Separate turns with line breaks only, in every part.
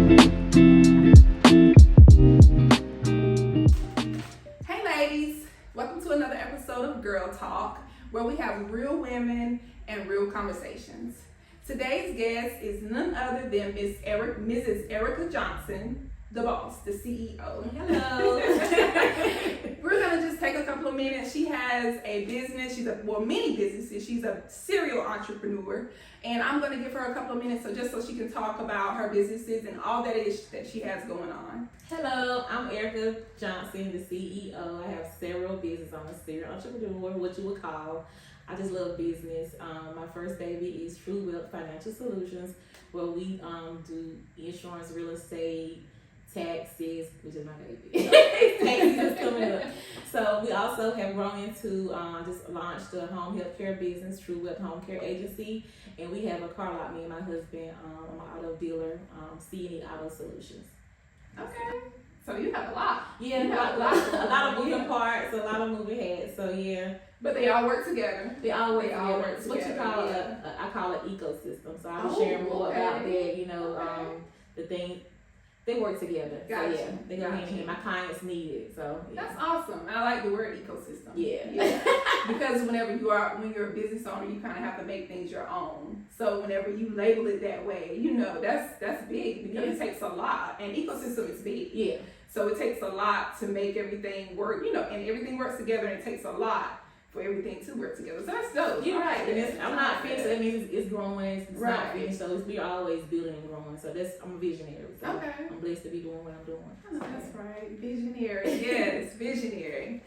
Hey ladies, welcome to another episode of Girl Talk, where we have real women and real conversations. Today's guest is none other than Mrs. Erica Johnson, the boss, the CEO.
Hello.
We're gonna just take a couple of minutes. She has a business. Many businesses. She's a serial entrepreneur, and I'm gonna give her a couple of minutes so she can talk about her businesses and all that is that she has going on.
Hello, I'm Erica Johnson, the CEO. I have several businesses. I'm a serial entrepreneur, what you would call. I just love business. My first baby is TruWealth Financial Solutions, where we do insurance, real estate, taxes, which is my baby. Taxes is coming up. So we also have grown into, just launched a home health care business, TruWealth Home Care Agency, and we have a car lot. Me and my husband, I'm an auto dealer, C&E Auto Solutions.
Okay. So you have a lot.
Yeah, a lot of moving parts, a lot of moving heads. So yeah.
But they all work together.
They all work together.
It's
what you call I call it ecosystem. So I'll share more about that. The thing. They work together.
Gotcha.
So yeah, they go hand in hand. My clients need it. So yeah.
That's awesome. I like the word ecosystem.
Yeah.
Because when you're a business owner, you kind of have to make things your own. So whenever you label it that way, that's big because it takes a lot. And ecosystem is big.
Yeah.
So it takes a lot to make everything work. And everything works together, and it takes a lot for everything to work together. So that's dope.
You're right. And I'm not finished. That means it's growing. It's
right.
Not finished. So we're always building and growing. So I'm a visionary. So
okay.
I'm blessed to be doing what I'm doing.
Oh, that's right. Visionary. Yes, visionary.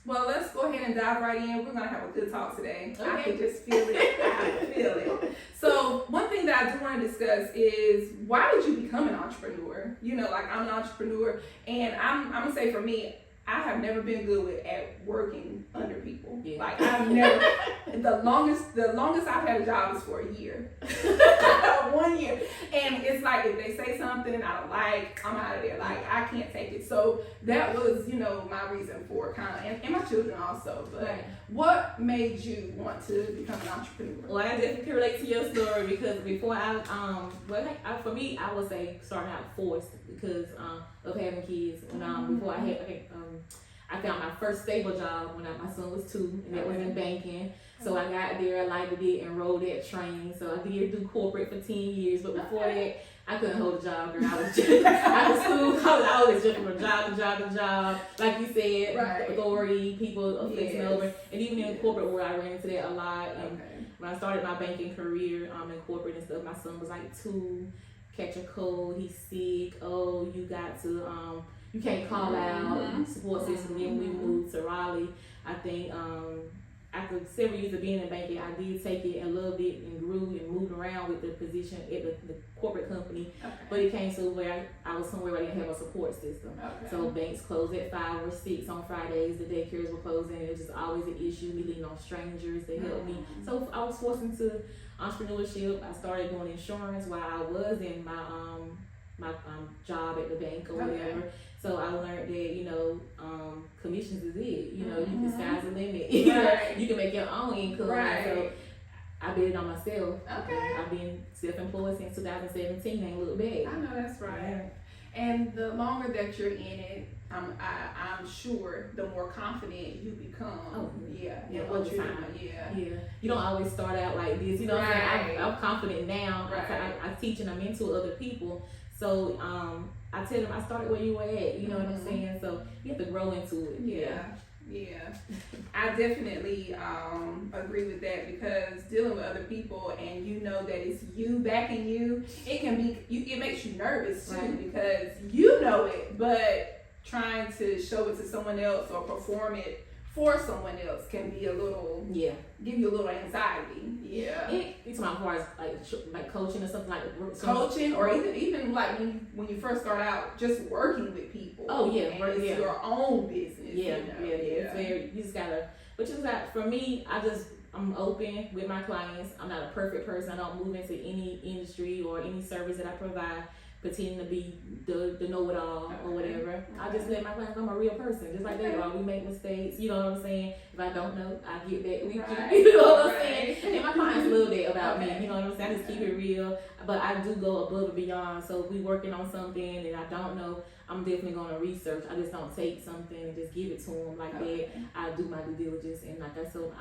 Well, let's go ahead and dive right in. We're going to have a good talk today. Okay. I can just feel it. I feel it. So one thing that I do want to discuss is, why did you become an entrepreneur? I'm an entrepreneur, and I'm going to say for me, I have never been good at working under people. Yeah. Like I've never. the longest I've had a job is for a year. 1 year, and it's like if they say something and I don't like, I'm out of there. Like I can't take it. So that was, my reason for and my children also. But what made you want to become an entrepreneur?
Well, I definitely can relate to your story because before for me, I would say starting out forced because of having kids. When before I found my first stable job when my son was 2, and that was in banking. So I got there, I liked it, enrolled at train. So I did do corporate for 10 years, but before that, I couldn't hold a job, girl. I was school. I was always jumping from job to job. Like you said, authority, people flexing over. And even in corporate where I ran into that a lot. And when I started my banking career in corporate and stuff, my son was like 2, catch a cold, he's sick. Oh, you got to, you can't call out support system. Then we moved to Raleigh. I think after several years of being in banking, I did take it and loved it and grew and moved around with the position at the corporate company. Okay. But it came to where I was somewhere where I didn't have a support system. Okay. So banks closed at 5 or 6 on Fridays. The daycares were closing. It was just always an issue. Me leaning on strangers to help me. So I was forced into entrepreneurship. I started doing insurance while I was in my job at the bank or whatever. So I learned that, commissions is it. You can sky's the limit. You can make your own income. Right. So I bet it on myself. Okay. I've been self-employed since 2017. Ain't look back.
I know that's right. And the longer that you're in it, I'm sure the more confident you become.
Oh,
yeah. What you're doing.
Yeah. You don't always start out like this. I'm confident now. Right. I teach and I mentor other people. So I tell them I started where you were at. You know what I'm saying? So you have to grow into it.
Yeah. I definitely agree with that, because dealing with other people and that it's you backing you, it makes you nervous too, because you know it, but trying to show it to someone else or perform it for someone else can be give you a little anxiety. Yeah.
It's my far as like coaching or something
coaching, or even like when you first start out just working with people.
Oh yeah,
it's your own business.
Yeah. It's very, you just gotta. But for me, I'm open with my clients. I'm not a perfect person. I don't move into any industry or any service that I provide pretending to be the know-it-all or whatever. I just let my clients know I'm a real person, just like they are. We make mistakes, you know what I'm saying? If I don't know, I get back with you, you know what I'm saying? And my clients love that about me, you know what I'm saying? I just keep it real, but I do go above and beyond. So if we working on something and I don't know, I'm definitely going to research. I just don't take something and just give it to them like that. I do my due diligence, and like I said,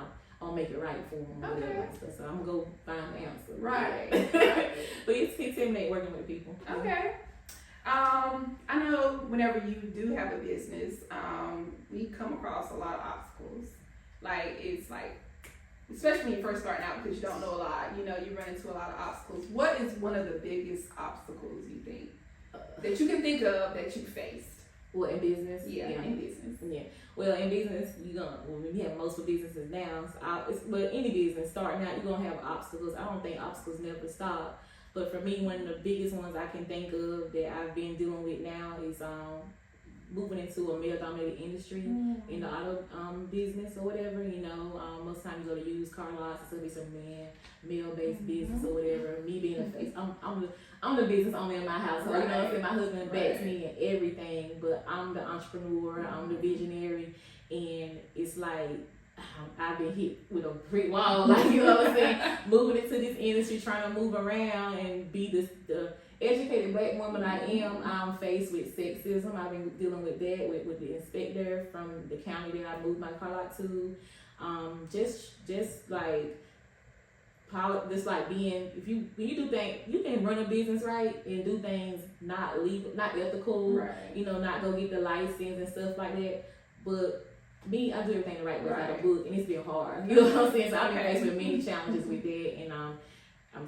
I'll make it right for them. Whatever. So I'm going to go find the answer.
Right.
But it's intimidating working with people.
Okay. I know whenever you do have a business, we come across a lot of obstacles. Like, it's like, especially when you're first starting out because you don't know a lot, you run into a lot of obstacles. What is one of the biggest obstacles you think that you can think of that you faced?
Well, in business?
Yeah, in business.
Yeah. Well, in business, we have multiple businesses now, but any business starting out, you're going to have obstacles. I don't think obstacles never stop. But for me, one of the biggest ones I can think of that I've been dealing with now is moving into a male-dominated industry in the auto business or whatever. Most times you go to used car lots, it's gonna be some male-based business or whatever. Me being a face, I'm the business owner in my house. So you know what I'm saying? My husband backs me in everything, but I'm the entrepreneur, I'm the visionary, and it's like I've been hit with a brick wall, like, you know what I'm saying? Moving into this industry, trying to move around and be the educated black woman I am. I'm faced with sexism. I've been dealing with that with the inspector from the county that I moved my car lot to. Just like being, when you do things, you can run a business right and do things not legal, not ethical, right. Not go get the license and stuff like that. But me, I do everything the right way, like a book, and it's been hard. You know what I'm saying? So I've been faced with many challenges with that, and I'm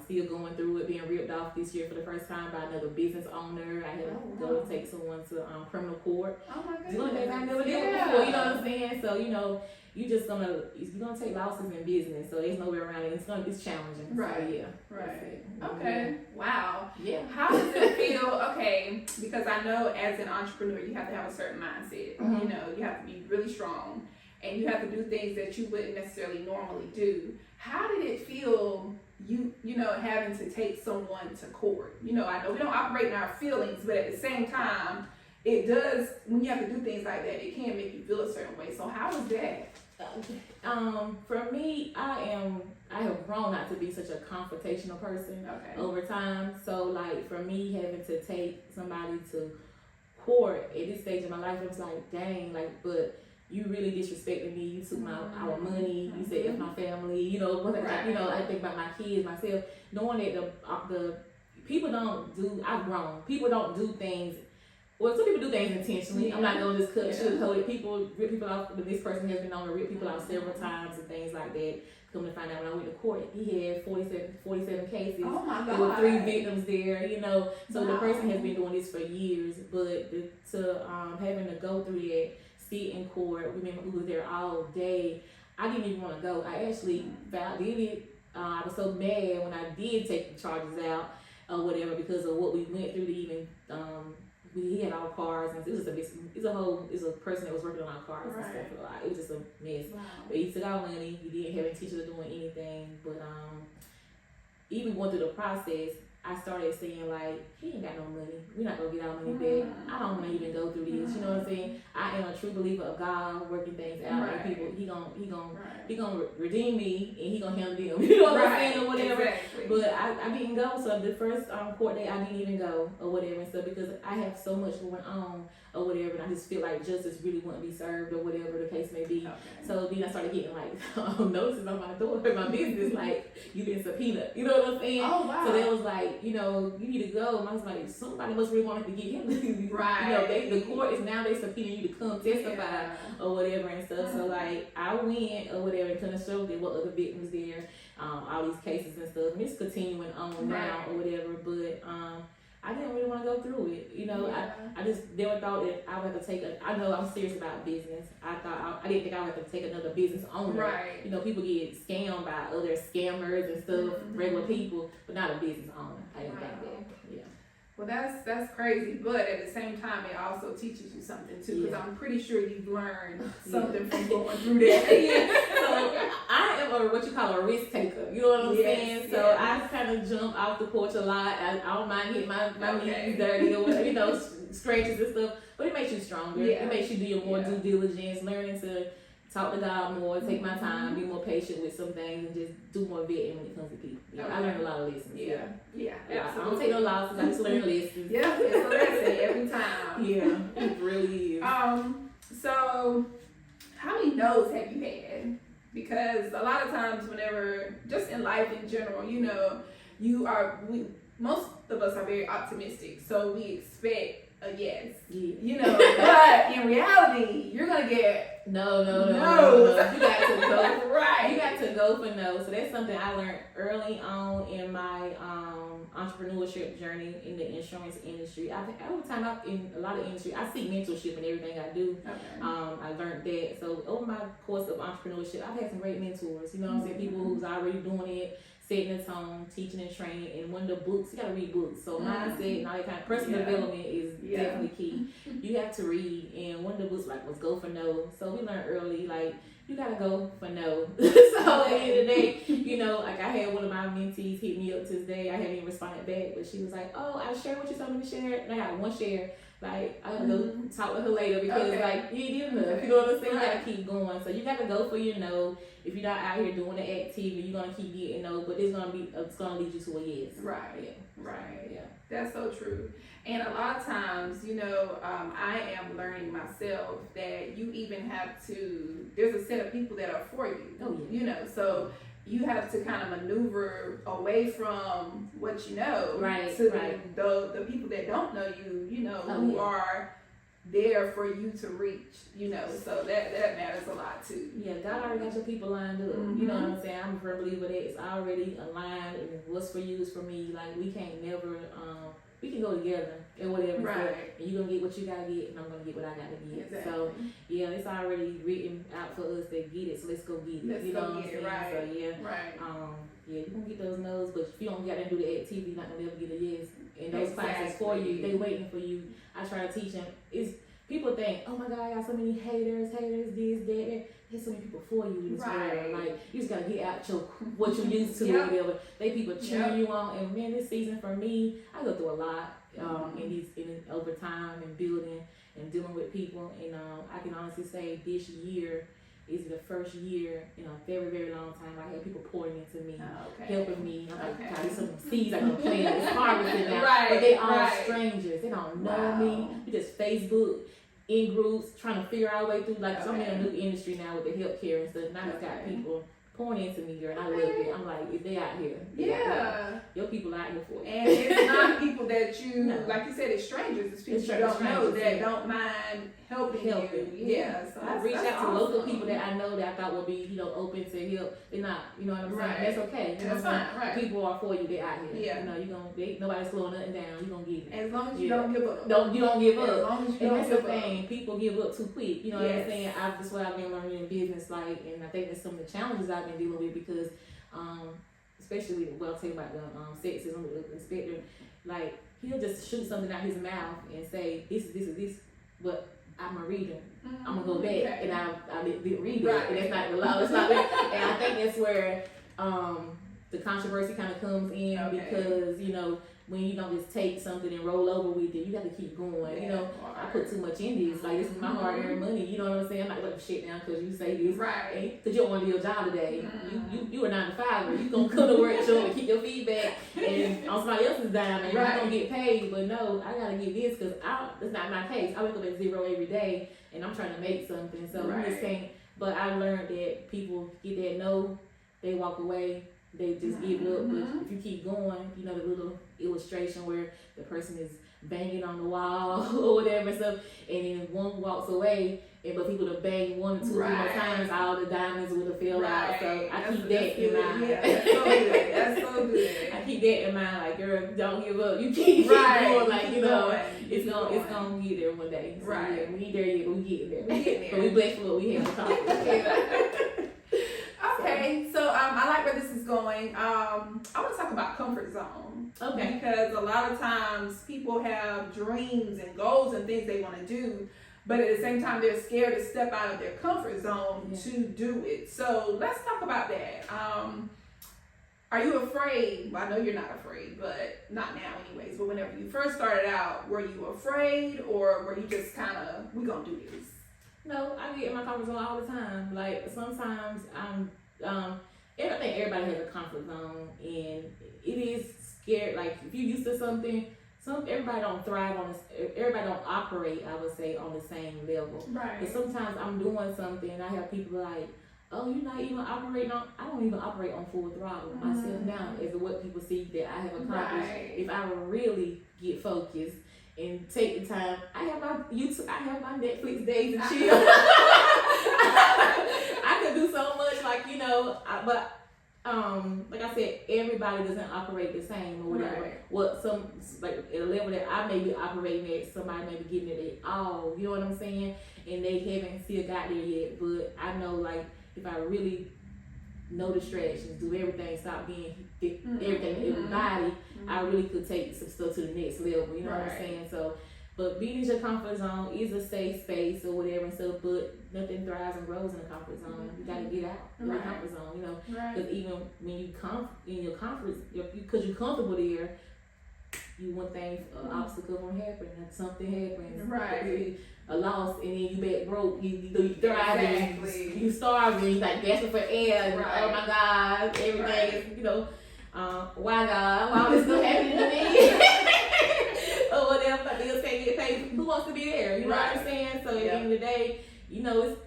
still going through it, being ripped off this year for the first time by another business owner. I had to go take someone to criminal court. Oh my goodness. Doing things I never did before, you know what I'm saying? So, you're gonna take losses in business, so there's no way around it. It's challenging.
Right.
So, yeah.
Right. Okay. Wow.
Yeah.
How does it feel? Okay, because I know as an entrepreneur, you have to have a certain mindset. You have to be really strong, and you have to do things that you wouldn't necessarily normally do. How did it feel? Having to take someone to court. I know we don't operate in our feelings, but at the same time, it does. When you have to do things like that, it can make you feel a certain way. So how was that?
For me, I have grown not to be such a confrontational person over time. So like for me, having to take somebody to court at this stage of my life, it was like, dang, but you really disrespected me. You took our money. You said it's my family. I think about my kids, myself, knowing that the people don't do. I've grown. People don't do things. Well, some people do things intentionally. I'm not gonna just sugarcoat it. People rip people off, but this person has been known to rip people off several times and things like that. Come to find out when I went to court, he had 47 cases. Oh my God. There were 3 victims there, So the person has been doing this for years, but having to go through that, sit in court, we was there all day. I didn't even want to go. I actually did it. I was so mad when I did take the charges out or whatever because of what we went through to even. He had our cars, and it was a person that was working on our cars and stuff. It was just a mess. Wow. But he took our money. He didn't have any teachers doing anything. But even going through the process, I started saying like, he ain't got no money. We're not gonna get our money back. I don't want to even go through this. You know what I'm saying? I am a true believer of God working things out, and people. He gonna redeem me, and he gonna handle them. You know what I'm saying, or whatever. Exactly. But I didn't go. So the first court day, I didn't even go or whatever and stuff because I have so much going on or whatever, and I just feel like justice really wouldn't be served or whatever the case may be. Okay. So then I started getting like notices on my door for my business, like you been subpoenaed. You know what I'm saying? Oh wow. So that was like, you need to go. And I was like, somebody must really want to get him. Right. The court is now they subpoenaing you to come testify or whatever and stuff. So like I went or whatever and kind of showed them what other victims there, all these cases and stuff. And it's continuing on now or whatever, but I didn't really want to go through it. I just never thought that I would have to take I know I'm serious about business. I didn't think I would have to take another business owner. Right. People get scammed by other scammers and stuff, regular people, but not a business owner. I didn't think that. Yeah.
Well, Well, that's crazy, but at the same time, it also teaches you something too, because I'm pretty sure you've learned something from going through that.
So I am what you call a risk taker. You know what I'm saying? So I kind of jump off the porch a lot. I don't mind getting my knees dirty or whatever, scratches and stuff. But it makes you stronger.
Yeah.
It makes you do your more due diligence, learning to talk to God more, take my time, be more patient with some things, and just do more vetting when it comes to people. I learned a lot of lessons.
Yeah.
I don't take no losses. I just learn lessons.
Yeah, it's a lesson every time.
Yeah, it really is.
So how many no's have you had? Because a lot of times, whenever, just in life in general, most of us are very optimistic, so we expect a yes. But in reality, you're gonna get
no. You got to go
right.
You got to go for no. So that's something I learned early on in my entrepreneurship journey in the insurance industry. Over time, in a lot of industry, I seek mentorship in everything I do.
Okay.
I learned that. So over my course of entrepreneurship, I've had some great mentors. You know what I'm saying? People who's already doing it, setting the tone, teaching and training. And one of the books, you got to read books. So mindset and all that kind of personal development is definitely key. You have to read. And one of the books was Go for No. So we learned early, you got to go for no. So at the end of the day, I had one of my mentees hit me up to this day. I haven't even responded back, but she was like, oh, I shared what you told me to share. And I got one share. I have to go talk with her later because you did enough. You know what I'm saying? You gotta keep going. So you gotta go for your no. If you're not out here doing the activity, you're gonna keep getting no, but it's gonna lead you to a yes.
Right. Yeah. That's so true. And a lot of times, I am learning myself that you even have to, there's a set of people that are for you.
Oh, yeah.
So you have to kind of maneuver away from what to the people that don't know you, who are there for you to reach, so that matters a lot too.
Yeah, God already got your people lined up. You know what I'm saying? I'm a firm believer that it's already aligned, and what's for you is for me. We can't never, we can go together and whatever.
Right.
And you're going to get what you got to get, and I'm going to get what I got to get.
Exactly.
So, it's already written out for us to get it, so let's go get it.
Let's go get it, right.
So, you're going to get those no's, but if you don't get out there and do the activity, you're not going to ever get a yes. And those classes for you, they waiting for you. I try to teach them. People think, oh my God, I got so many haters, this, that. There's so many people for you in this world. You just gotta get out what you used to or whatever. They people cheering you on. And man, this season for me, I go through a lot in over time and building and dealing with people. And I can honestly say this year is the first year in a very, very long time I had people pouring into me, helping me. I'm like, God, these some seeds I'm gonna plant. It's harvesting now. But they are strangers. They don't know me. We just Facebook in groups trying to figure our way through. So I'm in a new industry now with the healthcare and stuff. Now it's got people pouring into me, girl, and I love it. I'm like, if they out here, your people out here for it.
And it's not people that you, like you said, it's strangers. It's people you don't know that don't mind helping you. So
I reached out to local people that I know that I thought would be, open to help. They're not, you know what I'm saying? That's okay.
That's fine.
People are for you. They out here. Nobody's slowing nothing down. You gonna get it.
As long as you don't give up.
You don't give up.
As long as you
and
don't
that's
give
the thing. People give up too quick. You know what I'm saying? That's what I've been learning in business. And I think that's some of the challenges I've been dealing with because, especially with, I'll tell you about the sexism with the inspector. He'll just shoot something out his mouth and say, this is this, but I'm a reader. I'm gonna go back and I didn't read it, and that's not the law. It's not that. And I think that's where the controversy kind of comes in because when you don't just take something and roll over with it, you got to keep going. I put too much in this. This is my hard-earned money. You know what I'm saying? I'm not going to shit down because you say this.
Right.
Because you don't want to do your job today. You are 9 to 5. You going to come to work, show and keep your feedback and on somebody else's dime and you're going to get paid. But no, I got to get this because that's not my case. I wake up at 0 every day and I'm trying to make something. So we just can't. But I learned that people get that no, they walk away. They just give up, but if you keep going, the little illustration where the person is banging on the wall or whatever and stuff, and then one walks away, but people have banged 1 or 2 more times, all the diamonds would have fell out. So I keep that in mind.
Yeah, that's so good. That's so good.
I keep that in mind, girl, don't give up. You keep going, it's gonna get there one day. So, yeah, we ain't there yet, but we getting there. But we blessed for what we have to talk about.
Okay, so I like where this is going, I want to talk about comfort zone.
Okay.
Because a lot of times people have dreams and goals and things they want to do, but at the same time they're scared to step out of their comfort zone to do it. So let's talk about that. Are you afraid? Well, I know you're not afraid, but not now anyways, but whenever you first started out, were you afraid, or were you just kind of, we gonna do this?
No, I get in my comfort zone all the time. Like, sometimes I think everybody has a comfort zone, and it is scared. Like, if you're used to something, everybody don't thrive on this, everybody don't operate, I would say, on the same level.
Right.
But sometimes I'm doing something, and I have people like, oh, you're not even operating on, I don't even operate on full throttle myself now, as to what people see that I have accomplished.
Right.
If I really get focused and take the time, I have my YouTube, I have my Netflix days and chill. I could do so much, like, you know, but like I said, everybody doesn't operate the same or whatever.
Right.
What some, like, at a level that I may be operating at, somebody may be getting it at all, you know what I'm saying? And they haven't still got there yet, but I know, like, if I really no distractions, do everything, stop being everything to everybody, I really could take some stuff to the next level, you know what I'm saying? So, but being in your comfort zone is a safe space or whatever and stuff, but nothing thrives and grows in the comfort zone. You gotta get out of your comfort zone, you know, because even when you come in your comfort, because you're comfortable there, you one thing, an obstacle from happening, something happens,
right?
A loss, and then you back broke. You thrive, and you starve, and you like gasping for air. And, oh my God, everything is, you know, why God, why all this stuff happening to me? Or whatever, but bills can't get paid. Who wants to be there? You know what I'm saying? So at the end of the day, you know, it's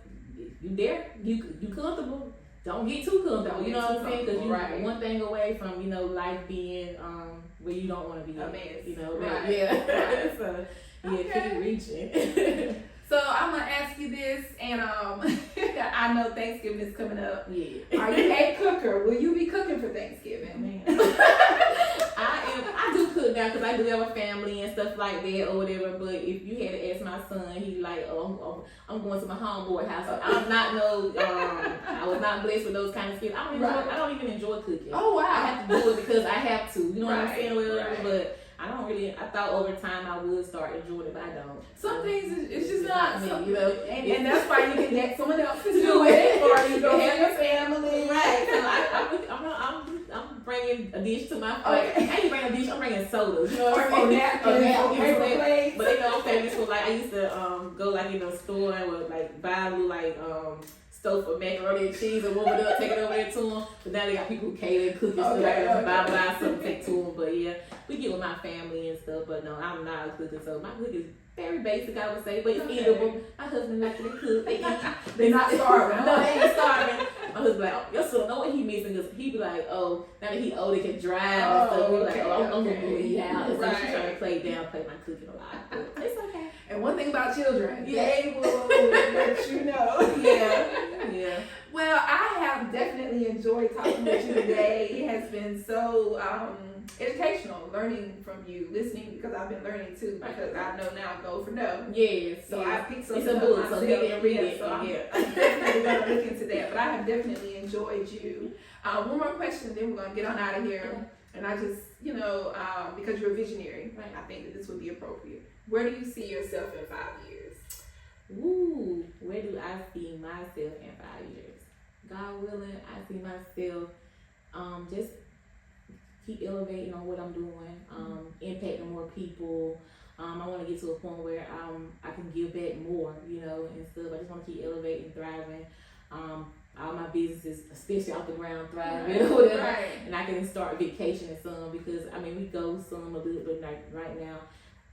you there, you comfortable. Don't get too comfortable. You know what I'm saying? Because you're one thing away from, you know, life being where you don't want to be.
A mess.
You know,
Right.
So keep reaching.
So I'm gonna ask you this, and I know Thanksgiving is coming up.
Yeah.
Are you a cooker? Will you be cooking for Thanksgiving?
I do cook now because I do have a family and stuff like that or whatever. But if you had to ask my son, he's like, oh, I'm going to my homeboy house. So I'm not I was not blessed with those kind of skills. I don't even enjoy cooking.
Oh wow!
I have to do it because I have to. You know what I'm saying?
Right.
But I don't really. I thought over time I would start enjoying it, but I don't.
Some things it's just not
me, you know.
And that's why you can get someone else to do it, or you go have your family.
Right. So I'm bringing a dish to my family. I ain't bringing a dish. I'm bringing sodas. You know what I'm saying?
Paper plates.
But you know, I'm famous for, like, I used to go like in the store and would like buy a little like stove for macaroni and cheese and warm it up, take it over there to them. But now they got people who cater and cook and stuff. I got to buy something, take to them. But yeah, we get with my family and stuff. But no, I'm not a cooker, so my cook is very basic, I would say, but it's eatable. My husband likes to cook. They eat.
They're not starving.
No, they ain't starving. My husband like, oh, your son know what he missing, because he be like, oh, now that he older, can drive and stuff. We're like, oh, I'm gonna move it out. And so she's trying to play my cooking a lot, but it's okay.
And one thing about children, they will let you know.
Yeah.
Well, I have definitely enjoyed talking with you today. It has been so educational, learning from you, listening, because I've been learning too, because I know now go for no.
Yes.
So I picked something
up myself.
So
get it and read it.
So I'm definitely going to look into that. But I have definitely enjoyed you. One more question, then we're going to get on out of here.
Okay.
And I just, you know, because you're a visionary, I think that this would be appropriate. Where do you see yourself in 5 years?
Ooh, where do I see myself in 5 years? God willing, I see myself just keep elevating on what I'm doing, impacting more people. I want to get to a point where I can give back more, you know, and stuff. I just want to keep elevating, thriving. All my businesses, especially off the ground, thriving, or whatever. And I can start vacationing some, because I mean we go some a little bit, like right now.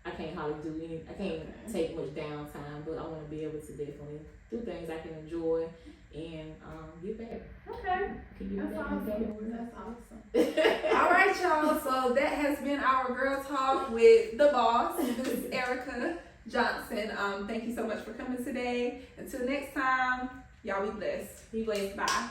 I can't hardly do any. I can't take much downtime, but I want to be able to definitely do things I can enjoy and give back.
Okay.
That's
awesome. All right, y'all. So that has been our Girl Talk with the boss, Ms. Erica Johnson. Thank you so much for coming today. Until next time, y'all be blessed.
Be blessed.
Bye.